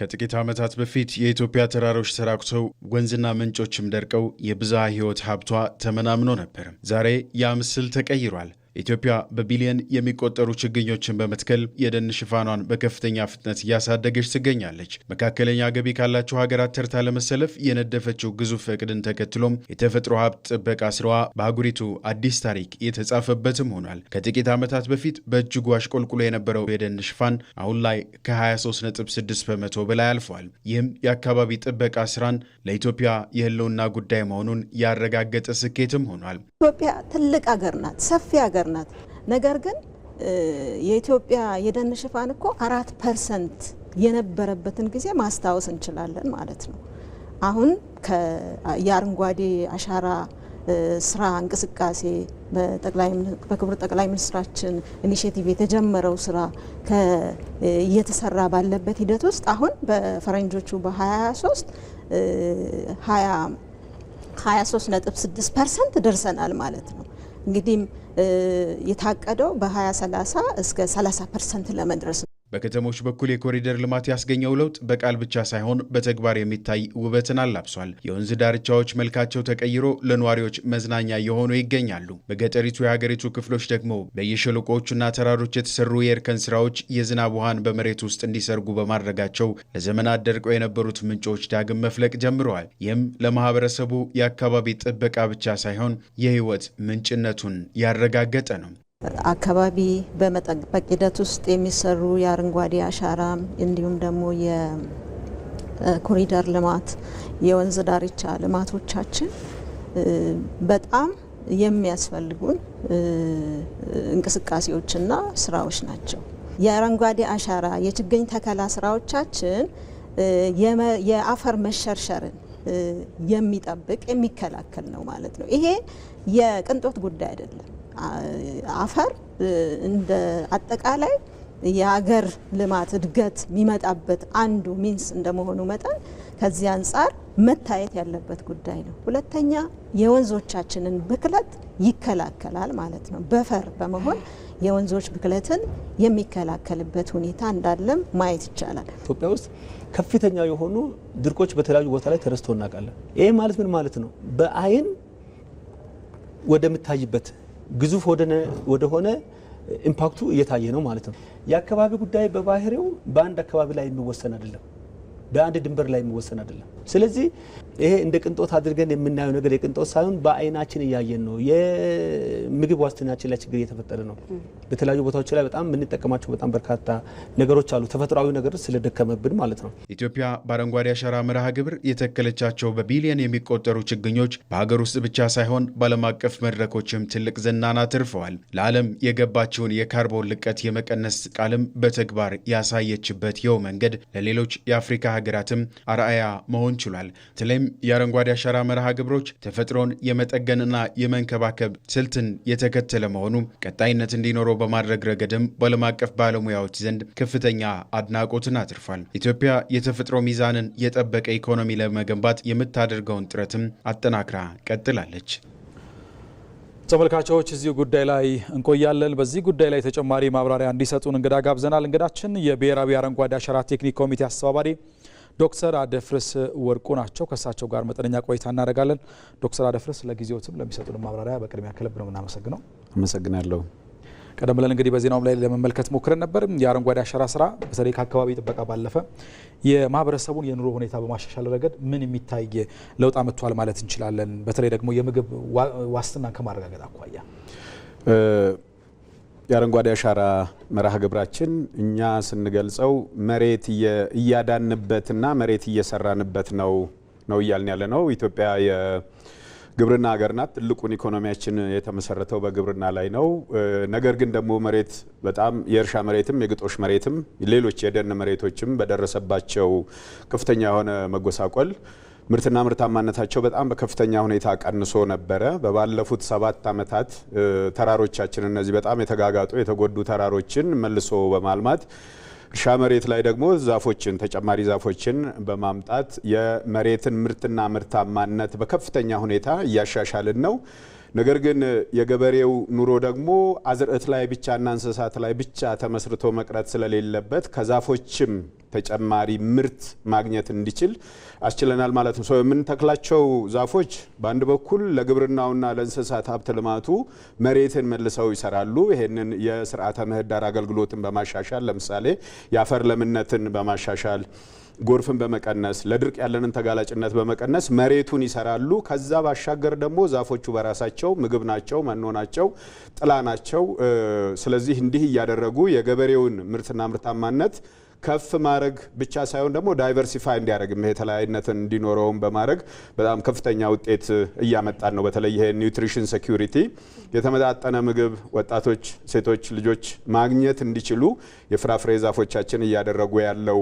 ከጥቂት ዓመታት በፊት የኢትዮጵያ ተራሮች ተራቁተው ወንዝና ምንጮችም ደርቀው የብዝሃ ሕይወት ሀብቷ ተመናምኖ ነበር። ዛሬ ያ ምስል ተቀይሯል። ኢትዮጵያ በቢሊየን የሚቆጠሩ ችግኞችን በመትከል የደን ሽፋኗን በከፍተኛ ፍጥነት እያሳደገች ትገኛለች። መካከለኛ ገቢ ካላቸው ሀገራት ተርታ ለመሰለፍ የነደፈችው ግዙፍ እቅድን ተከትሎም የተፈጥሮ ሀብት ጥበቃ ስራዋ በአህጉሪቱ አዲስ ታሪክ የተጻፈበትም ሆኗል። ከጥቂት ዓመታት በፊት በእጅጉ አሽቆልቁሎ የነበረው የደን ሽፋን አሁን ላይ ከ23.6 በመቶ በላይ አልፏል። ይህም የአካባቢ ጥበቃ ስራን ለኢትዮጵያ የህልውና ጉዳይ መሆኑን ያረጋገጠ ስኬትም ሆኗል። ኢትዮጵያ ትልቅ ሀገር ናት፣ ሰፊ ሀገር ናት። ነገር ግን የኢትዮጵያ የደን ሽፋን እኮ 4% የነበረበትን ጊዜ ማስታወስ እንችላለን ማለት ነው። አሁን የአረንጓዴ አሻራ ስራ እንቅስቃሴ በክቡር ጠቅላይ ሚኒስትራችን ኢኒሼቲቭ የተጀመረው ስራ እየተሰራ ባለበት ሂደት ውስጥ አሁን በፈረንጆቹ በ2023 23.6% ደርሰናል ማለት ነው። እንግዲህ የታቀደው በ2030 እስከ 30% ለመድረስ ነው። በከተሞች በኩል የኮሪደር ልማት ያስገኘው ለውጥ በቃል ብቻ ሳይሆን በተግባር የሚታይ ውበትን አላብሷል። የወንዝ ዳርቻዎች መልካቸው ተቀይሮ ለነዋሪዎች መዝናኛ የሆኑ ይገኛሉ። በገጠሪቱ የሀገሪቱ ክፍሎች ደግሞ በየሸለቆዎቹና ተራሮች የተሰሩ የእርከን ስራዎች የዝናብ ውሃን በመሬት ውስጥ እንዲሰርጉ በማድረጋቸው ለዘመናት ደርቀው የነበሩት ምንጮች ዳግም መፍለቅ ጀምረዋል። ይህም ለማህበረሰቡ የአካባቢ ጥበቃ ብቻ ሳይሆን የህይወት ምንጭነቱን ያረጋገጠ ነው። አካባቢ በመጠበቅ ሂደት ውስጥ የሚሰሩ የአረንጓዴ አሻራ እንዲሁም ደግሞ የኮሪደር ልማት፣ የወንዝ ዳርቻ ልማቶቻችን በጣም የሚያስፈልጉን እንቅስቃሴዎችና ስራዎች ናቸው። የአረንጓዴ አሻራ የችግኝ ተከላ ስራዎቻችን የአፈር መሸርሸርን የሚጠብቅ የሚከላከል ነው ማለት ነው። ይሄ የቅንጦት ጉዳይ አይደለም። አፈር እንደ አጠቃላይ የሀገር ልማት እድገት የሚመጣበት አንዱ ሚንስ እንደመሆኑ መጠን ከዚህ አንጻር መታየት ያለበት ጉዳይ ነው። ሁለተኛ የወንዞቻችንን ብክለት ይከላከላል ማለት ነው። በፈር በመሆን የወንዞች ብክለትን የሚከላከልበት ሁኔታ እንዳለም ማየት ይቻላል። ኢትዮጵያ ውስጥ ከፍተኛ የሆኑ ድርቆች በተለያዩ ቦታ ላይ ተረስተው እናውቃለን። ይሄ ማለት ምን ማለት ነው? በአይን ወደምታይበት ግዙፍ ወደሆነ ኢምፓክቱ እየታየ ነው ማለት ነው። የአካባቢ ጉዳይ በባህሪው በአንድ አካባቢ ላይ የሚወሰን አይደለም፣ በአንድ ድንበር ላይ የሚወሰን አይደለም። ስለዚህ ይሄ እንደ ቅንጦት አድርገን የምናየው ነገር የቅንጦት ሳይሆን በአይናችን እያየን ነው። የምግብ ዋስትናችን ላይ ችግር እየተፈጠረ ነው። በተለያዩ ቦታዎች ላይ በጣም የምንጠቀማቸው በጣም በርካታ ነገሮች አሉ፣ ተፈጥሯዊ ነገር ስለደከመብን ማለት ነው። ኢትዮጵያ በአረንጓዴ አሻራ መርሃ ግብር የተከለቻቸው በቢሊየን የሚቆጠሩ ችግኞች በሀገር ውስጥ ብቻ ሳይሆን በዓለም አቀፍ መድረኮችም ትልቅ ዝናን አትርፈዋል። ለዓለም የገባቸውን የካርቦን ልቀት የመቀነስ ቃልም በተግባር ያሳየችበት ይኸው መንገድ ለሌሎች የአፍሪካ ሀገራትም አርአያ መሆን ችሏል። በተለይም የአረንጓዴ አሻራ መርሃ ግብሮች ተፈጥሮን የመጠገንና የመንከባከብ ስልትን የተከተለ መሆኑ ቀጣይነት እንዲኖረው በማድረግ ረገድም በዓለም አቀፍ ባለሙያዎች ዘንድ ከፍተኛ አድናቆትን አትርፏል። ኢትዮጵያ የተፈጥሮ ሚዛንን የጠበቀ ኢኮኖሚ ለመገንባት የምታደርገውን ጥረትም አጠናክራ ቀጥላለች። ተመልካቾች እዚህ ጉዳይ ላይ እንቆያለን። በዚህ ጉዳይ ላይ ተጨማሪ ማብራሪያ እንዲሰጡን እንግዳ ጋብዘናል። እንግዳችን የብሔራዊ አረንጓዴ አሻራ ቴክኒክ ኮሚቴ አስተባባሪ ዶክተር አደፍርስ ወርቁ ናቸው። ከእሳቸው ጋር መጠነኛ ቆይታ እናደርጋለን። ዶክተር አደፍርስ ለጊዜዎትም ለሚሰጡን ማብራሪያ በቅድሚያ ከልብ ነው የምናመሰግነው። አመሰግናለሁ። ቀደም ብለን እንግዲህ በዜናውም ላይ ለመመልከት ሞክረን ነበር። የአረንጓዴ አሻራ ስራ በተለይ ከአካባቢ ጥበቃ ባለፈ የማህበረሰቡን የኑሮ ሁኔታ በማሻሻል ረገድ ምን የሚታይ ለውጥ አመጥቷል ማለት እንችላለን? በተለይ ደግሞ የምግብ ዋስትናን ከማረጋገጥ አኳያ የአረንጓዴ አሻራ መርሃ ግብራችን እኛ ስንገልጸው መሬት እያዳንበትና መሬት እየሰራንበት ነው እያልን ያለ ነው። ኢትዮጵያ የግብርና ሀገር ናት። ትልቁን ኢኮኖሚያችን የተመሰረተው በግብርና ላይ ነው። ነገር ግን ደግሞ መሬት በጣም የእርሻ መሬትም የግጦሽ መሬትም ሌሎች የደን መሬቶችም በደረሰባቸው ከፍተኛ የሆነ መጎሳቆል ምርትና ምርታማነታቸው በጣም በከፍተኛ ሁኔታ ቀንሶ ነበረ። በባለፉት 7 ዓመታት ተራሮቻችን እነዚህ በጣም የተጋጋጡ የተጎዱ ተራሮችን መልሶ በማልማት እርሻ መሬት ላይ ደግሞ ዛፎችን ተጨማሪ ዛፎችን በማምጣት የመሬትን ምርትና ምርታማነት በከፍተኛ ሁኔታ እያሻሻልን ነው። ነገር ግን የገበሬው ኑሮ ደግሞ አዝርዕት ላይ ብቻና እንስሳት ላይ ብቻ ተመስርቶ መቅረት ስለሌለበት ከዛፎችም ተጨማሪ ምርት ማግኘት እንዲችል አስችለናል ማለት ነው። የምንተክላቸው ዛፎች በአንድ በኩል ለግብርናውና ለእንስሳት ሀብት ልማቱ መሬትን መልሰው ይሰራሉ። ይሄንን የስርዓተ ምህዳር አገልግሎትን በማሻሻል ለምሳሌ የአፈር ለምነትን በማሻሻል ጎርፍን በመቀነስ ለድርቅ ያለንን ተጋላጭነት በመቀነስ መሬቱን ይሰራሉ። ከዛ ባሻገር ደግሞ ዛፎቹ በራሳቸው ምግብ ናቸው፣ መኖ ናቸው፣ ጥላ ናቸው። ስለዚህ እንዲህ እያደረጉ የገበሬውን ምርትና ምርታማነት ከፍ ማድረግ ብቻ ሳይሆን ደግሞ ዳይቨርሲፋይ እንዲያደርግ የተለያይነትን እንዲኖረውም በማድረግ በጣም ከፍተኛ ውጤት እያመጣን ነው። በተለይ ይሄ ኒውትሪሽን ሴኩሪቲ የተመጣጠነ ምግብ ወጣቶች፣ ሴቶች ልጆች ማግኘት እንዲችሉ የፍራፍሬ ዛፎቻችን እያደረጉ ያለው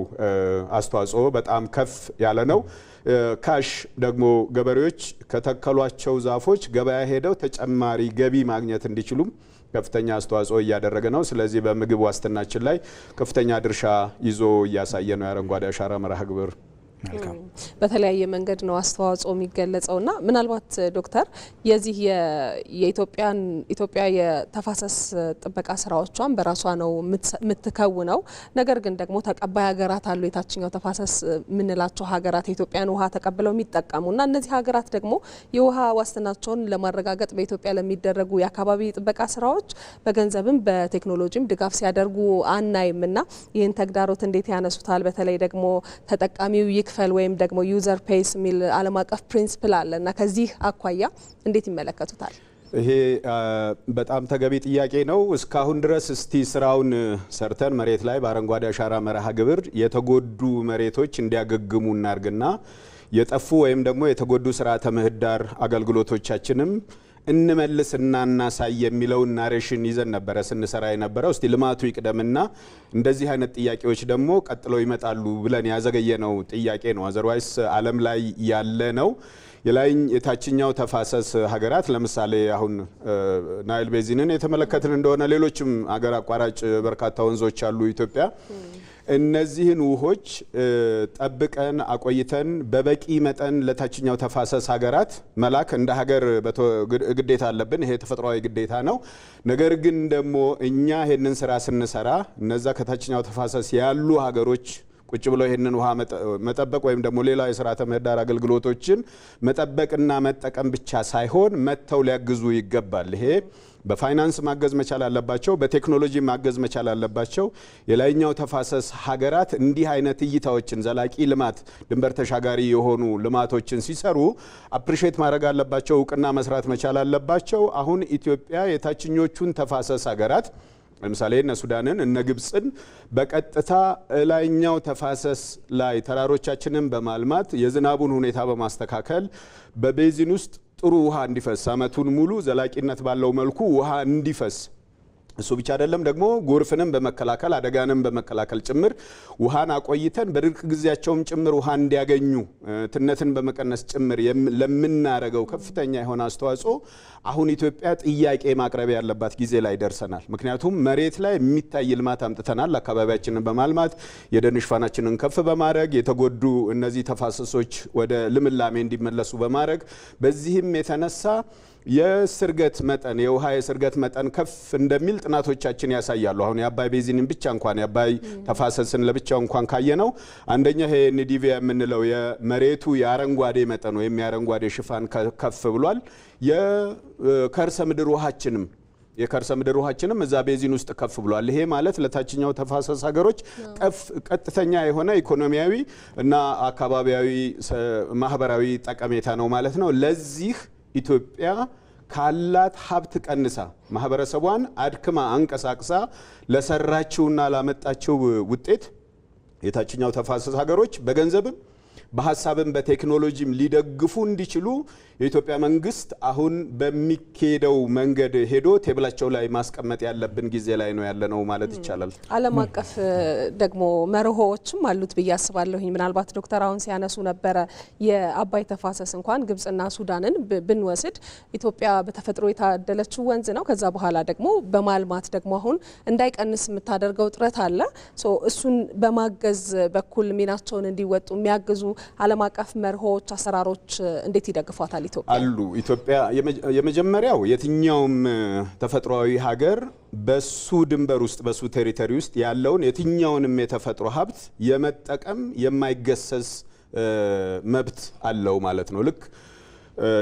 አስተዋጽኦ በጣም ከፍ ያለ ነው። ካሽ ደግሞ ገበሬዎች ከተከሏቸው ዛፎች ገበያ ሄደው ተጨማሪ ገቢ ማግኘት እንዲችሉም ከፍተኛ አስተዋጽኦ እያደረገ ነው። ስለዚህ በምግብ ዋስትናችን ላይ ከፍተኛ ድርሻ ይዞ እያሳየ ነው የአረንጓዴ አሻራ መርሃ ግብር። በተለያየ መንገድ ነው አስተዋጽኦ የሚገለጸውና ምናልባት ዶክተር የዚህ የኢትዮጵያ የተፋሰስ ጥበቃ ስራዎቿን በራሷ ነው የምትከውነው። ነገር ግን ደግሞ ተቀባይ ሀገራት አሉ፣ የታችኛው ተፋሰስ የምንላቸው ሀገራት የኢትዮጵያን ውሃ ተቀብለው የሚጠቀሙና እነዚህ ሀገራት ደግሞ የውሃ ዋስትናቸውን ለማረጋገጥ በኢትዮጵያ ለሚደረጉ የአካባቢ ጥበቃ ስራዎች በገንዘብም በቴክኖሎጂም ድጋፍ ሲያደርጉ አናይምና ይህን ተግዳሮት እንዴት ያነሱታል? በተለይ ደግሞ ተጠቃሚው ክፈል ወይም ደግሞ ዩዘር ፔይስ የሚል ዓለም አቀፍ ፕሪንሲፕል አለና ከዚህ አኳያ እንዴት ይመለከቱታል? ይሄ በጣም ተገቢ ጥያቄ ነው። እስካሁን ድረስ እስቲ ስራውን ሰርተን መሬት ላይ በአረንጓዴ አሻራ መርሃ ግብር የተጎዱ መሬቶች እንዲያገግሙ እናርግና የጠፉ ወይም ደግሞ የተጎዱ ስርዓተ ምህዳር አገልግሎቶቻችንም እንመልስና እናሳይ የሚለውን ናሬሽን ይዘን ነበረ ስንሰራ የነበረው። እስቲ ልማቱ ይቅደምና እንደዚህ አይነት ጥያቄዎች ደግሞ ቀጥለው ይመጣሉ ብለን ያዘገየነው ጥያቄ ነው። አዘርዋይስ ዓለም ላይ ያለ ነው። የታችኛው ተፋሰስ ሀገራት ለምሳሌ አሁን ናይል ቤዚንን የተመለከትን እንደሆነ ሌሎችም አገር አቋራጭ በርካታ ወንዞች አሉ ኢትዮጵያ። እነዚህን ውሆች ጠብቀን አቆይተን በበቂ መጠን ለታችኛው ተፋሰስ ሀገራት መላክ እንደ ሀገር ግዴታ አለብን። ይሄ ተፈጥሯዊ ግዴታ ነው። ነገር ግን ደግሞ እኛ ይሄንን ስራ ስንሰራ እነዛ ከታችኛው ተፋሰስ ያሉ ሀገሮች ቁጭ ብለው ይሄንን ውሃ መጠበቅ ወይም ደግሞ ሌላ የስርዓተ ምህዳር አገልግሎቶችን መጠበቅና መጠቀም ብቻ ሳይሆን መተው ሊያግዙ ይገባል። ይሄ በፋይናንስ ማገዝ መቻል አለባቸው፣ በቴክኖሎጂ ማገዝ መቻል አለባቸው። የላይኛው ተፋሰስ ሀገራት እንዲህ አይነት እይታዎችን ዘላቂ ልማት ድንበር ተሻጋሪ የሆኑ ልማቶችን ሲሰሩ አፕሪሼት ማድረግ አለባቸው፣ እውቅና መስራት መቻል አለባቸው። አሁን ኢትዮጵያ የታችኞቹን ተፋሰስ ሀገራት ለምሳሌ እነ ሱዳንን እነ ግብፅን በቀጥታ ላይኛው ተፋሰስ ላይ ተራሮቻችንን በማልማት የዝናቡን ሁኔታ በማስተካከል በቤዚን ውስጥ ጥሩ ውሃ እንዲፈስ አመቱን ሙሉ ዘላቂነት ባለው መልኩ ውሃ እንዲፈስ እሱ ብቻ አይደለም ደግሞ ጎርፍንም በመከላከል አደጋንም በመከላከል ጭምር ውሃን አቆይተን በድርቅ ጊዜያቸውም ጭምር ውሃ እንዲያገኙ ትነትን በመቀነስ ጭምር ለምናረገው ከፍተኛ የሆነ አስተዋጽኦ አሁን ኢትዮጵያ ጥያቄ ማቅረብ ያለባት ጊዜ ላይ ደርሰናል። ምክንያቱም መሬት ላይ የሚታይ ልማት አምጥተናል። አካባቢያችንን በማልማት የደን ሽፋናችንን ከፍ በማድረግ የተጎዱ እነዚህ ተፋሰሶች ወደ ልምላሜ እንዲመለሱ በማድረግ በዚህም የተነሳ የስርገት መጠን የውሃ የስርገት መጠን ከፍ እንደሚል ጥናቶቻችን ያሳያሉ። አሁን የአባይ ቤዚንን ብቻ እንኳን የአባይ ተፋሰስን ለብቻው እንኳን ካየነው አንደኛ ይሄ ኤንዲቪ የምንለው የመሬቱ የአረንጓዴ መጠን ወይም የአረንጓዴ ሽፋን ከፍ ብሏል። የከርሰ ምድር ውሃችንም እዛ ቤዚን ውስጥ ከፍ ብሏል። ይሄ ማለት ለታችኛው ተፋሰስ ሀገሮች ቀጥተኛ የሆነ ኢኮኖሚያዊ እና አካባቢያዊ ማህበራዊ ጠቀሜታ ነው ማለት ነው። ለዚህ ኢትዮጵያ ካላት ሀብት ቀንሳ ማህበረሰቧን አድክማ አንቀሳቅሳ ለሰራችውና ላመጣችው ውጤት የታችኛው ተፋሰስ ሀገሮች በገንዘብም በሐሳብም በቴክኖሎጂም ሊደግፉ እንዲችሉ የኢትዮጵያ መንግስት አሁን በሚኬደው መንገድ ሄዶ ቴብላቸው ላይ ማስቀመጥ ያለብን ጊዜ ላይ ነው ያለነው ማለት ይቻላል። ዓለም አቀፍ ደግሞ መርሆዎችም አሉት ብዬ አስባለሁኝ። ምናልባት ዶክተር አሁን ሲያነሱ ነበረ የአባይ ተፋሰስ እንኳን ግብጽና ሱዳንን ብንወስድ ኢትዮጵያ በተፈጥሮ የታደለችው ወንዝ ነው። ከዛ በኋላ ደግሞ በማልማት ደግሞ አሁን እንዳይቀንስ የምታደርገው ጥረት አለ። እሱን በማገዝ በኩል ሚናቸውን እንዲወጡ የሚያግዙ ዓለም አቀፍ መርሆች፣ አሰራሮች እንዴት ይደግፏታል ኢትዮጵያ? አሉ ኢትዮጵያ የመጀመሪያው የትኛውም ተፈጥሯዊ ሀገር በሱ ድንበር ውስጥ በሱ ቴሪቶሪ ውስጥ ያለውን የትኛውንም የተፈጥሮ ሀብት የመጠቀም የማይገሰስ መብት አለው ማለት ነው። ልክ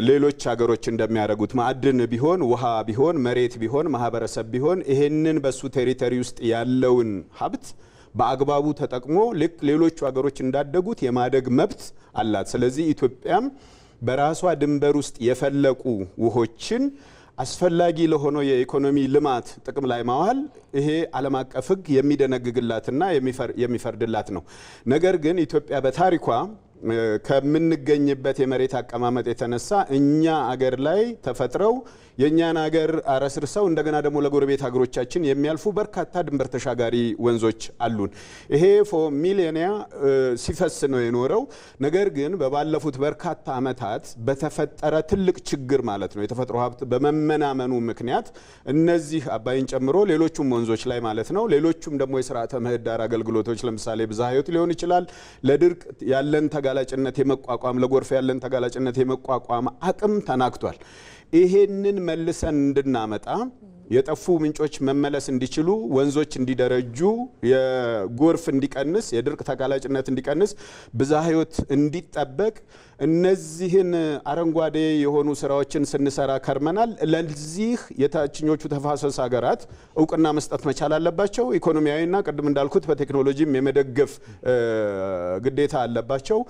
ሌሎች ሀገሮች እንደሚያደርጉት ማዕድን ቢሆን፣ ውሃ ቢሆን፣ መሬት ቢሆን፣ ማህበረሰብ ቢሆን ይሄንን በሱ ቴሪቶሪ ውስጥ ያለውን ሀብት በአግባቡ ተጠቅሞ ልክ ሌሎች ሀገሮች እንዳደጉት የማደግ መብት አላት። ስለዚህ ኢትዮጵያም በራሷ ድንበር ውስጥ የፈለቁ ውሆችን አስፈላጊ ለሆነው የኢኮኖሚ ልማት ጥቅም ላይ ማዋል ይሄ ዓለም አቀፍ ሕግ የሚደነግግላትና የሚፈርድላት ነው። ነገር ግን ኢትዮጵያ በታሪኳ ከምንገኝበት የመሬት አቀማመጥ የተነሳ እኛ አገር ላይ ተፈጥረው የኛን አገር አረስርሰው እንደገና ደግሞ ለጎረቤት ሀገሮቻችን የሚያልፉ በርካታ ድንበር ተሻጋሪ ወንዞች አሉን። ይሄ ሚሊዮኒያ ሲፈስ ነው የኖረው። ነገር ግን በባለፉት በርካታ ዓመታት በተፈጠረ ትልቅ ችግር ማለት ነው የተፈጥሮ ሀብት በመመናመኑ ምክንያት እነዚህ አባይን ጨምሮ ሌሎቹም ወንዞች ላይ ማለት ነው ሌሎቹም ደግሞ የስርዓተ ምህዳር አገልግሎቶች ለምሳሌ ብዝሃ ሕይወት ሊሆን ይችላል ለድርቅ ያለን ተጋላጭነት የመቋቋም ለጎርፍ ያለን ተጋላጭነት የመቋቋም አቅም ተናክቷል። ይሄንን መልሰን እንድናመጣ የጠፉ ምንጮች መመለስ እንዲችሉ ወንዞች እንዲደረጁ የጎርፍ እንዲቀንስ የድርቅ ተጋላጭነት እንዲቀንስ ብዝሃ ሕይወት እንዲጠበቅ እነዚህን አረንጓዴ የሆኑ ስራዎችን ስንሰራ ከርመናል። ለዚህ የታችኞቹ ተፋሰስ ሀገራት እውቅና መስጠት መቻል አለባቸው። ኢኮኖሚያዊና ቅድም እንዳልኩት በቴክኖሎጂም የመደገፍ ግዴታ አለባቸው።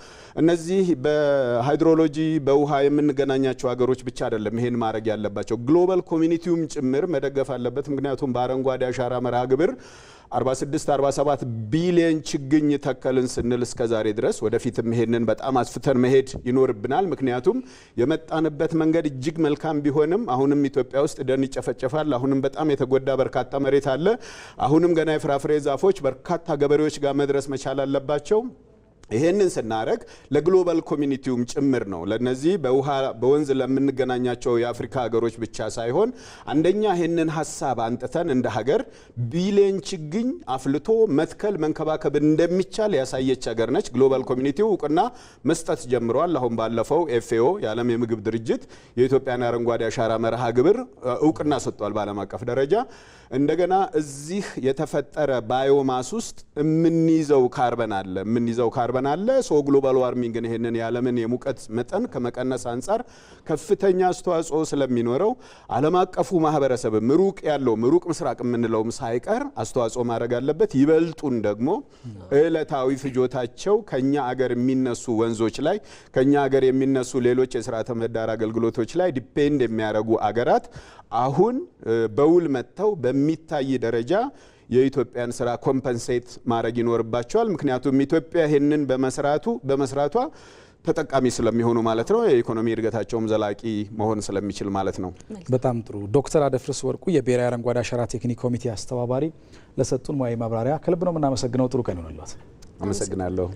እነዚህ በሃይድሮሎጂ በውሃ የምንገናኛቸው ሀገሮች ብቻ አይደለም ይሄን ማድረግ ያለባቸው፣ ግሎባል ኮሚኒቲውም ጭምር መደገፍ አለበት። ምክንያቱም በአረንጓዴ አሻራ መርሃ ግብር 46-47 ቢሊዮን ችግኝ ተከልን ስንል እስከዛሬ ድረስ ወደፊትም ይሄንን በጣም አስፍተን መሄድ ይኖርብናል። ምክንያቱም የመጣንበት መንገድ እጅግ መልካም ቢሆንም አሁንም ኢትዮጵያ ውስጥ ደን ይጨፈጨፋል። አሁንም በጣም የተጎዳ በርካታ መሬት አለ። አሁንም ገና የፍራፍሬ ዛፎች በርካታ ገበሬዎች ጋር መድረስ መቻል አለባቸው። ይሄንን ስናረግ ለግሎባል ኮሚኒቲውም ጭምር ነው። ለነዚህ በውሃ በወንዝ ለምንገናኛቸው የአፍሪካ ሀገሮች ብቻ ሳይሆን አንደኛ ይሄንን ሀሳብ አንጥተን እንደ ሀገር ቢሊዮን ችግኝ አፍልቶ መትከል መንከባከብ እንደሚቻል ያሳየች ሀገር ነች። ግሎባል ኮሚኒቲው እውቅና መስጠት ጀምሯል። አሁን ባለፈው ኤፍኤኦ የዓለም የምግብ ድርጅት የኢትዮጵያን አረንጓዴ አሻራ መርሃ ግብር እውቅና ሰጥቷል በዓለም አቀፍ ደረጃ። እንደገና እዚህ የተፈጠረ ባዮማስ ውስጥ የምንይዘው ካርበን አለ ሶ ግሎባል ዋርሚንግን ይሄንን የዓለምን የሙቀት መጠን ከመቀነስ አንጻር ከፍተኛ አስተዋጽኦ ስለሚኖረው ዓለም አቀፉ ማህበረሰብም ሩቅ ያለው ሩቅ ምስራቅ የምንለውም ሳይቀር አስተዋጽኦ ማድረግ አለበት። ይበልጡን ደግሞ ዕለታዊ ፍጆታቸው ከኛ አገር የሚነሱ ወንዞች ላይ ከኛ አገር የሚነሱ ሌሎች የስርዓተ ምህዳር አገልግሎቶች ላይ ዲፔንድ የሚያደርጉ አገራት አሁን በውል መጥተው በሚታይ ደረጃ የኢትዮጵያን ስራ ኮምፐንሴት ማድረግ ይኖርባቸዋል። ምክንያቱም ኢትዮጵያ ይሄንን በመስራቷ ተጠቃሚ ስለሚሆኑ ማለት ነው። የኢኮኖሚ እድገታቸውም ዘላቂ መሆን ስለሚችል ማለት ነው። በጣም ጥሩ። ዶክተር አደፍርስ ወርቁ የብሔራዊ አረንጓዴ አሻራ ቴክኒክ ኮሚቴ አስተባባሪ ለሰጡን ሙያዊ ማብራሪያ ከልብ ነው የምናመሰግነው። ጥሩ ቀን ይሁንልዎት። አመሰግናለሁ።